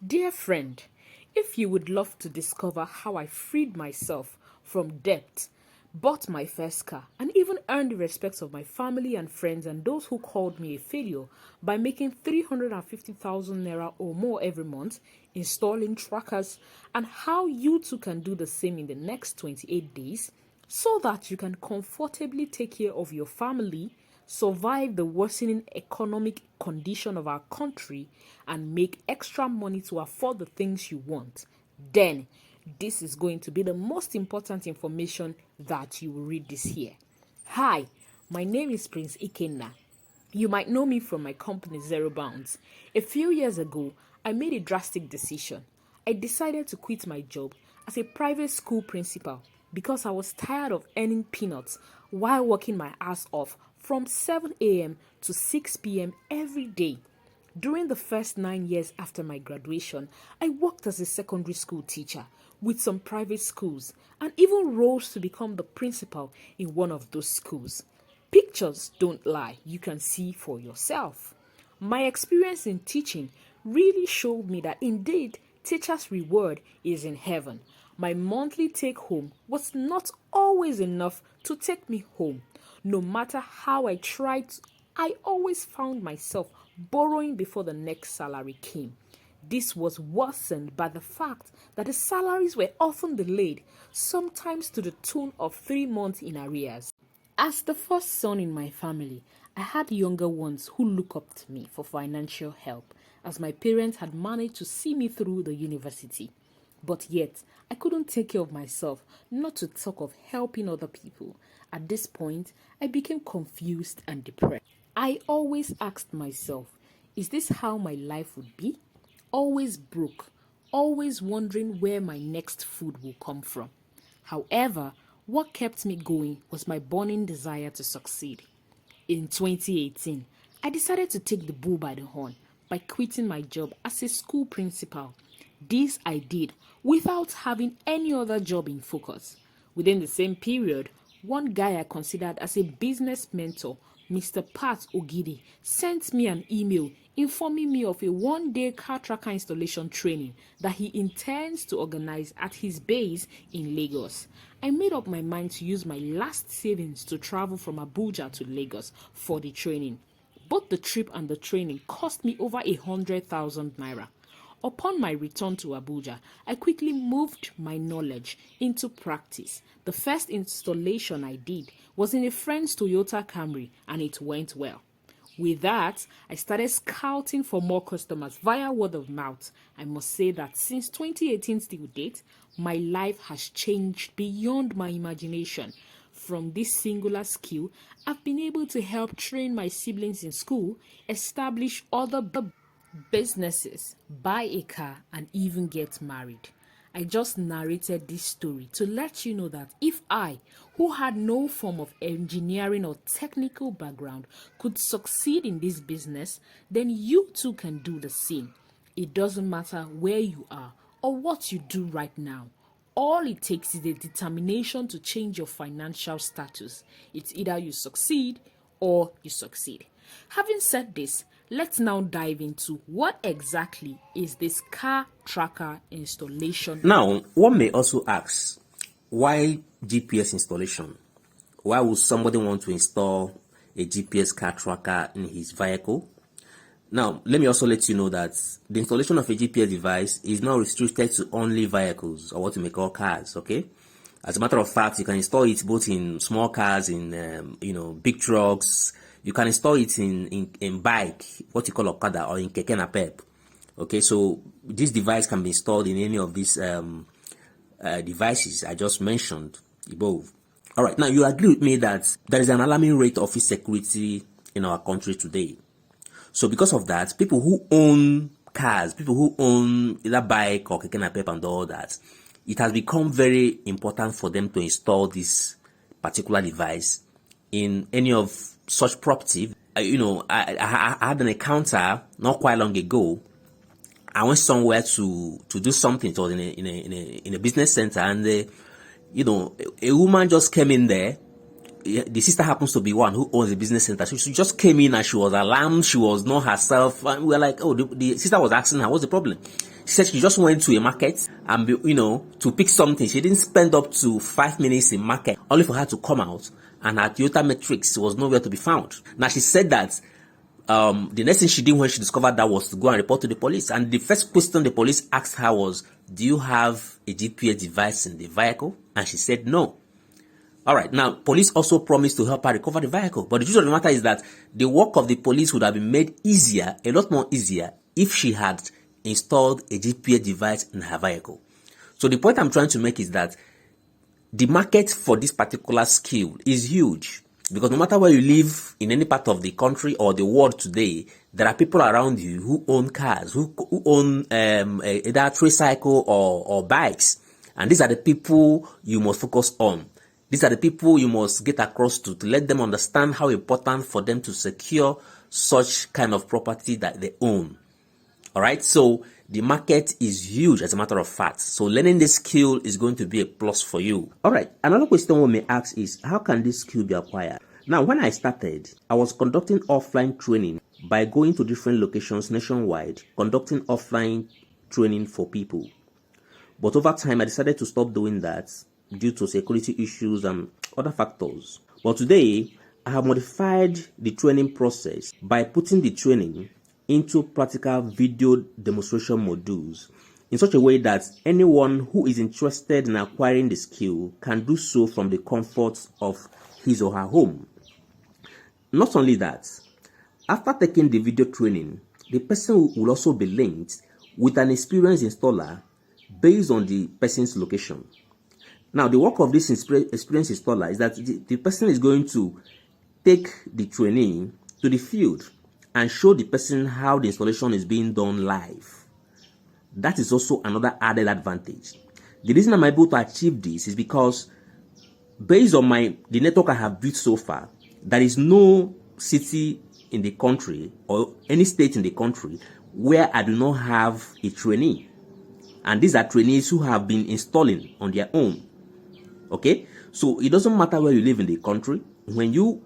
Dear friend, if you would love to discover how I freed myself from debt, bought my first car, and even earned the respect of my family and friends and those who called me a failure by making 350,000 naira or more every month, installing trackers, and how you too can do the same in the next 28 days, so that you can comfortably take care of your family, survive the worsening economic condition of our country, and make extra money to afford the things you want, then this is going to be the most important information that you will read this year. Hi, my name is Prince Ikenna. You might know me from my company Zero Bounds. A few years ago, I made a drastic decision. I decided to quit my job as a private school principal because I was tired of earning peanuts while working my ass off from 7 a.m. to 6 p.m. every day. During the first 9 years after my graduation, I worked as a secondary school teacher with some private schools and even rose to become the principal in one of those schools. Pictures don't lie, you can see for yourself. My experience in teaching really showed me that indeed teacher's reward is in heaven. My monthly take home was not always enough to take me home. No matter how I tried, I always found myself borrowing before the next salary came. This was worsened by the fact that the salaries were often delayed, sometimes to the tune of 3 months in arrears. As the first son in my family, I had younger ones who looked up to me for financial help, as my parents had managed to see me through the university. But yet, I couldn't take care of myself, not to talk of helping other people. At this point, I became confused and depressed. I always asked myself, is this how my life would be? Always broke, always wondering where my next food will come from. However, what kept me going was my burning desire to succeed. In 2018, I decided to take the bull by the horn by quitting my job as a school principal. This I did without having any other job in focus. Within the same period, one guy I considered as a business mentor, Mr. Pat Ogidi, sent me an email informing me of a one-day car tracker installation training that he intends to organize at his base in Lagos. I made up my mind to use my last savings to travel from Abuja to Lagos for the training. Both the trip and the training cost me over 100,000 naira. Upon my return to Abuja, I quickly moved my knowledge into practice. The first installation I did was in a friend's Toyota Camry, and it went well. With that, I started scouting for more customers via word of mouth. I must say that since 2018 till date, my life has changed beyond my imagination. From this singular skill, I've been able to help train my siblings in school, establish other businesses, buy a car, and even get married. I just narrated this story to let you know that if I, who had no form of engineering or technical background, could succeed in this business, then you too can do the same. It doesn't matter where you are or what you do right now. All it takes is the determination to change your financial status. It's either you succeed or you succeed. Having said this, let's now dive into what exactly is this car tracker installation. Now, one may also ask, why GPS installation? Why would somebody want to install a GPS car tracker in his vehicle? Now, let me also let you know that the installation of a GPS device is not restricted to only vehicles, or what you may call cars, okay? As a matter of fact, you can install it both in small cars, in big trucks. You can install it in bike, what you call Okada, or in Keke Napep. Okay, so this device can be installed in any of these devices I just mentioned above. All right, now you agree with me that there is an alarming rate of insecurity in our country today. So because of that, people who own cars, people who own either bike or Keke Napep and all that, it has become very important for them to install this particular device in any of such property. I had an encounter not quite long ago. I went somewhere to do something. It was in a business center, and a woman just came in there. The sister happens to be one who owns the business center. She just came in and she was alarmed. She was not herself. And we were like, oh, the sister was asking her, what's the problem? She said she just went to a market and, to pick something. She didn't spend up to 5 minutes in market, only for her to come out and her Toyota Matrix was nowhere to be found. Now, she said that the next thing she did when she discovered that was to go and report to the police. And the first question the police asked her was, do you have a GPS device in the vehicle? And she said no. All right. Now, police also promised to help her recover the vehicle. But the truth of the matter is that the work of the police would have been made easier, a lot more easier, if she had installed a GPS device in her vehicle. So the point I'm trying to make is that the market for this particular skill is huge. Because no matter where you live in any part of the country or the world today, there are people around you who own cars, who own either tricycle or bikes. And these are the people you must focus on. These are the people you must get across to let them understand how important for them to secure such kind of property that they own. All right. So the market is huge, as a matter of fact. So learning this skill is going to be a plus for you. All right. Another question we may ask is, how can this skill be acquired? Now, when I started, I was conducting offline training by going to different locations nationwide, conducting offline training for people. But over time, I decided to stop doing that due to security issues and other factors. But today, I have modified the training process by putting the training into practical video demonstration modules in such a way that anyone who is interested in acquiring the skill can do so from the comfort of his or her home. Not only that, after taking the video training, the person will also be linked with an experienced installer based on the person's location. Now, the work of this experienced installer is that the person is going to take the trainee to the field and show the person how the installation is being done live. That is also another added advantage. The reason I'm able to achieve this is because based on the network I have built so far, there is no city in the country or any state in the country where I do not have a trainee. And these are trainees who have been installing on their own. Okay, so it doesn't matter where you live in the country. When you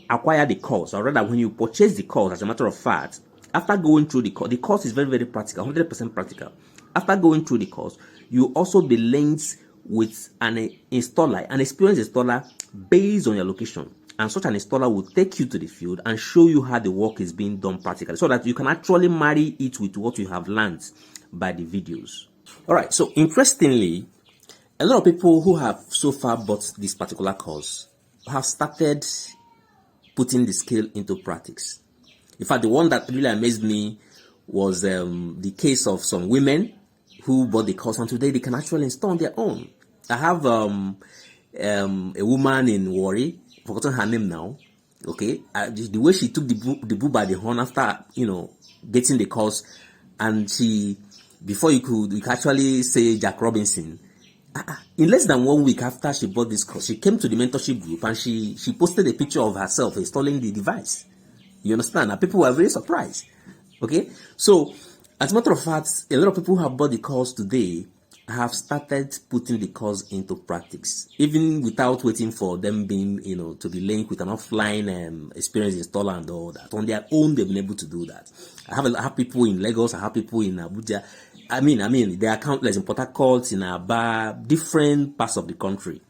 acquire the course, or rather when you purchase the course, as a matter of fact, after going through the course is very, very practical, 100% practical. After going through the course, you also be linked with an installer, an experienced installer based on your location. And such an installer will take you to the field and show you how the work is being done practically, so that you can actually marry it with what you have learned by the videos. All right, so interestingly, a lot of people who have so far bought this particular course have started putting the skill into practice. In fact, the one that really amazed me was the case of some women who bought the course, and today they can actually install on their own. I have a woman in Warri, forgotten her name now. Okay, the way she took the bull by the horn after getting the course, and before you could actually say Jack Robinson. In less than 1 week after she bought this course, she came to the mentorship group and she posted a picture of herself installing the device. You understand? And people were very surprised. Okay? So, as a matter of fact, a lot of people who have bought the course today have started putting the course into practice, even without waiting for them being, to be linked with an offline experienced installer and all that. On their own, they've been able to do that. I have people in Lagos, I have people in Abuja. I mean, there are countless in Port Harcourt, in Aba, different parts of the country.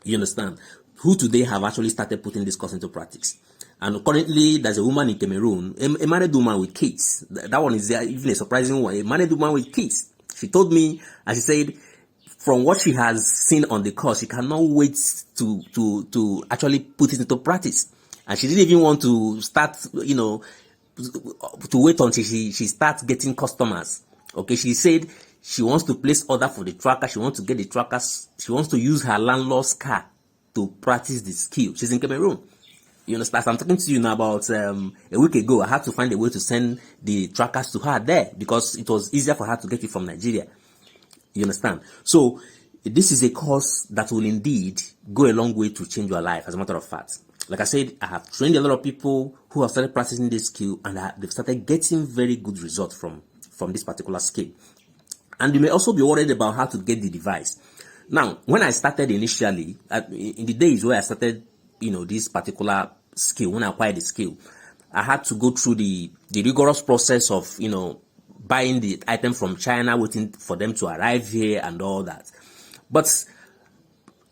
You understand? Who today have actually started putting this course into practice. And currently, there's a woman in Cameroon, a married woman with kids. That one is even a surprising one. A married woman with kids. She told me, and she said, from what she has seen on the course, she cannot wait to actually put it into practice. And she didn't even want to start, to wait until she starts getting customers. Okay, she said she wants to place order for the tracker. She wants to get the trackers. She wants to use her landlord's car to practice the skill. She's in Cameroon. You understand? I'm talking to you now about a week ago. I had to find a way to send the trackers to her there because it was easier for her to get it from Nigeria. You understand? So this is a course that will indeed go a long way to change your life, as a matter of fact. Like I said, I have trained a lot of people who have started practicing this skill, and they've started getting very good results from this particular skill. And you may also be worried about how to get the device. Now, when I started initially, in the days where I started, this particular skill, when I acquired the skill, I had to go through the rigorous process of, buying the item from China, waiting for them to arrive here and all that. But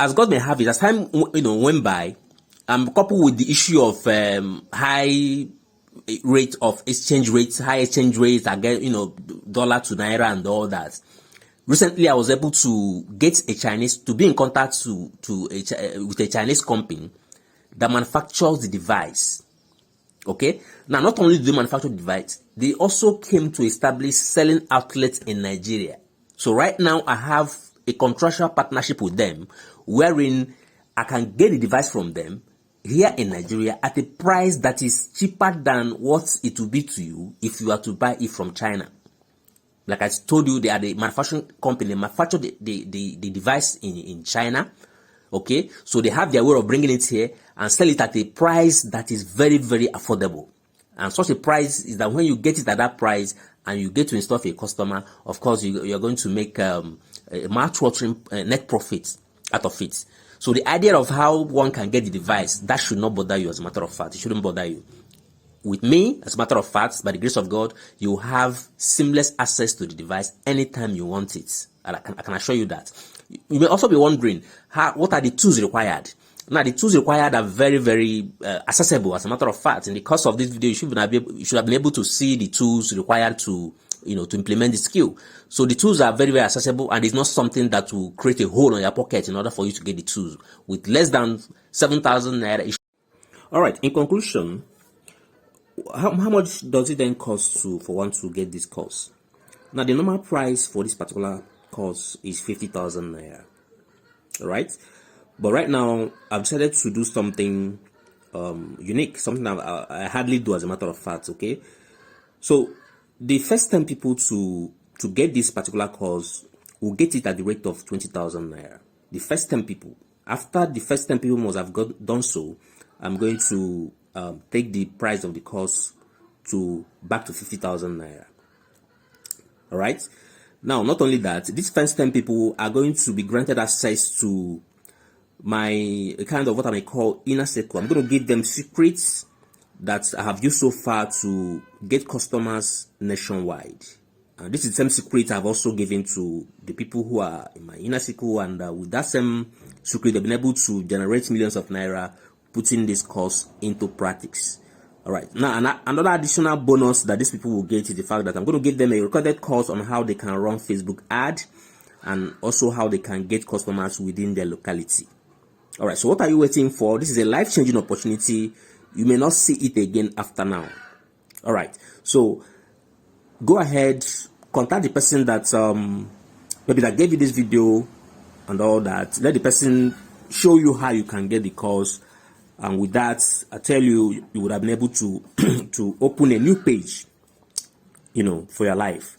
as God may have it, as time went by, coupled with the issue of high rate of exchange rates, high exchange rates again, dollar to naira and all that. Recently, I was able to get to be in contact with a Chinese company that manufactures the device. Okay. Now, not only do they manufacture the device, they also came to establish selling outlets in Nigeria. So right now, I have a contractual partnership with them, wherein I can get the device from them here in Nigeria at a price that is cheaper than what it will be to you if you are to buy it from China. Like I told you, they are the manufacturing company. They manufacture the device in China. Okay, so they have their way of bringing it here and sell it at a price that is very, very affordable. And such a price is that when you get it at that price and you get to install for a customer, of course, you're going to make a mouth-watering net profit out of it. So the idea of how one can get the device, that should not bother you. As a matter of fact, it shouldn't bother you. With me, as a matter of fact, by the grace of God, you have seamless access to the device anytime you want it. And I can assure you that. You may also be wondering, what are the tools required? Now, the tools required are very, very accessible. As a matter of fact, in the course of this video, you should have been able to see the tools required to implement the skill. So the tools are very, very accessible, and it's not something that will create a hole in your pocket in order for you to get the tools. With less than 7,000 naira. All right. In conclusion, how much does it then cost for one to get this course? Now, the normal price for this particular course is 50,000 naira. All right. But right now, I've decided to do something unique, something that I hardly do, as a matter of fact. Okay. So the first 10 people to get this particular course will get it at the rate of 20,000 naira. The first 10 people. After the first 10 people must have done so, I'm going to take the price of the course back to 50,000 naira. All right. Now, not only that, these first 10 people are going to be granted access to my kind of what I may call inner circle. I'm going to give them secrets that I have used so far to get customers nationwide. This is the same secret I've also given to the people who are in my inner circle, and with that same secret, they've been able to generate millions of naira putting this course into practice. All right. Now, another additional bonus that these people will get is the fact that I'm going to give them a recorded course on how they can run Facebook ad and also how they can get customers within their locality. All right. So what are you waiting for? This is a life-changing opportunity. You may not see it again after now. All right. So go ahead, contact the person that maybe that gave you this video and all that. Let the person show you how you can get the course. And with that, I tell you, you would have been able to to open a new page, for your life.